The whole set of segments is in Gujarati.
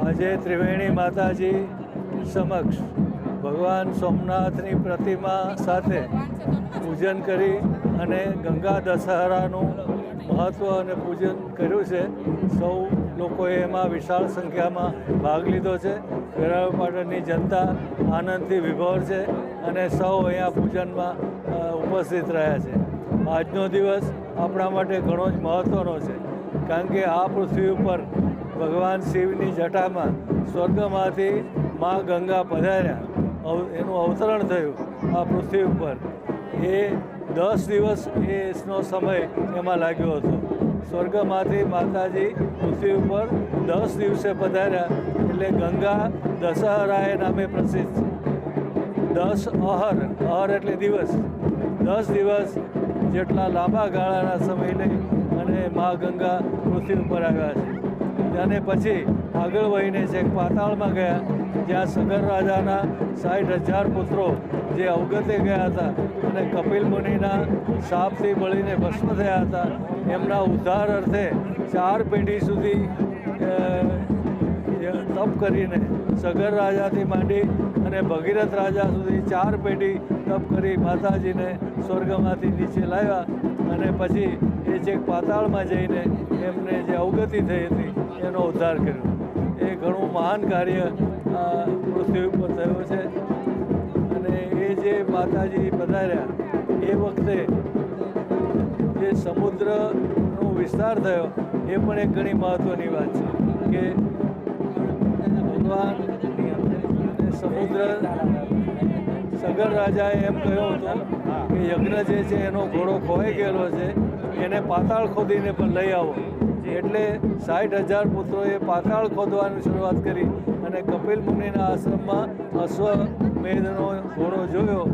આજે ત્રિવેણી માતાજી સમક્ષ ભગવાન સોમનાથની પ્રતિમા સાથે પૂજન કરી અને ગંગા દશહરાનું મહત્ત્વ અને પૂજન કર્યું છે. સૌ લોકોએ એમાં વિશાળ સંખ્યામાં ભાગ લીધો છે. વેરાવળ પાટણની જનતા આનંદથી વિભોર છે અને સૌ અહીંયા પૂજનમાં ઉપસ્થિત રહ્યા છે. આજનો દિવસ આપણા માટે ઘણો જ મહત્ત્વનો છે, કારણ કે આ પૃથ્વી ઉપર ભગવાન શિવની જટામાં સ્વર્ગમાંથી મા ગંગા પધાર્યા, એનું અવતરણ થયું આ પૃથ્વી ઉપર. એ 10 દિવસ એનો સમય એમાં લાગ્યો હતો. સ્વર્ગમાંથી માતાજી પૃથ્વી ઉપર 10 દિવસે પધાર્યા, એટલે ગંગા દશહરાએ નામે પ્રસિદ્ધ છે. 10 અહર એટલે દિવસ, 10 દિવસ જેટલા લાંબા ગાળાના સમય લઈ અને મા ગંગા પૃથ્વી ઉપર આવ્યા છે. અને પછી આગળ વહીને છેક પાતાળમાં ગયા, જ્યાં સગર રાજાના 60,000 પુત્રો જે અવગતે ગયા હતા અને કપિલ મુનિના શાપથી બળીને ભસ્મ થયા હતા, એમના ઉદ્ધાર અર્થે 4 પેઢી સુધી તપ કરીને સગર રાજાથી માંડી અને ભગીરથ રાજા સુધી 4 પેઢી તપ કરી માતાજીને સ્વર્ગમાંથી નીચે લાવ્યા અને પછી એ છેક પાતાળમાં જઈને એમને જે અવગતિ થઈ હતી એનો ઉદ્ધાર કર્યો. એ ઘણું મહાન કાર્ય આ પૃથ્વી ઉપર થયું છે. અને એ જે માતાજી પધાર્યા એ વખતે જે સમુદ્રનો વિસ્તાર થયો એ પણ એક ઘણી મહત્ત્વની વાત છે કે ભગવાન સમુદ્ર સગર રાજાએ એમ કહ્યું હતું કે યજ્ઞ જે છે એનો ઘોડો ખોવાઈ ગયેલો છે, એને પાતાળ ખોદીને પણ લઈ આવો. એટલે 60,000 પુત્રોએ પાતાળ ખોદવાની શરૂઆત કરી અને કપિલ મુનિના આશ્રમમાં અશ્વમેધનો ઘોડો જોયો.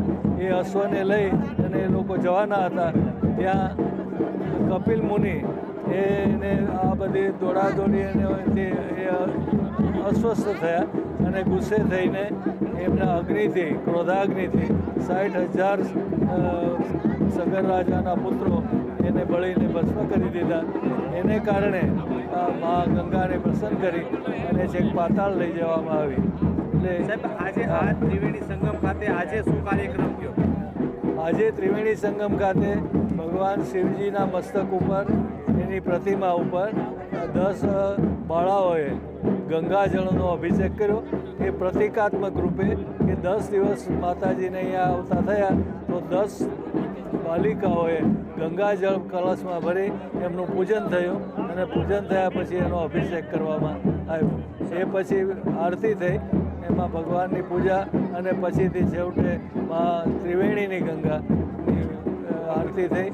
એ અશ્વને લઈ અને એ લોકો જવાના હતા. ત્યાં કપિલ મુનિ એને આ બધી દોડાદોડી અને એ અસ્વસ્થ થયા અને ગુસ્સે થઈને એમના અગ્નિથી, ક્રોધાગ્નિથી 60,000 સગર રાજાના પુત્રો એને બળીને ભસ્મ કરી દીધા. એને કારણે મા ગંગાને પ્રસન્ન કરી અને છેક પાતાળ લઈ જવામાં આવી. એટલે આજે આ ત્રિવેણી સંગમ ખાતે આજે શું કાર્યક્રમ થયો? આજે ત્રિવેણી સંગમ ખાતે ભગવાન શિવજીના મસ્તક ઉપર, એની પ્રતિમા ઉપર 10 બાળાઓએ ગંગાજળનો અભિષેક કર્યો. એ પ્રતિકાત્મક રૂપે કે 10 દિવસ માતાજીને અહીંયા આવતા થયા તો 10 બાલિકાઓએ ગંગાજળ કળશમાં ભરી એમનું પૂજન થયું અને પૂજન થયા પછી એનો અભિષેક કરવામાં આવ્યો. એ પછી આરતી થઈ, એમાં ભગવાનની પૂજા અને પછીથી છેવટે મા ત્રિવેણીની ગંગાની આરતી થઈ.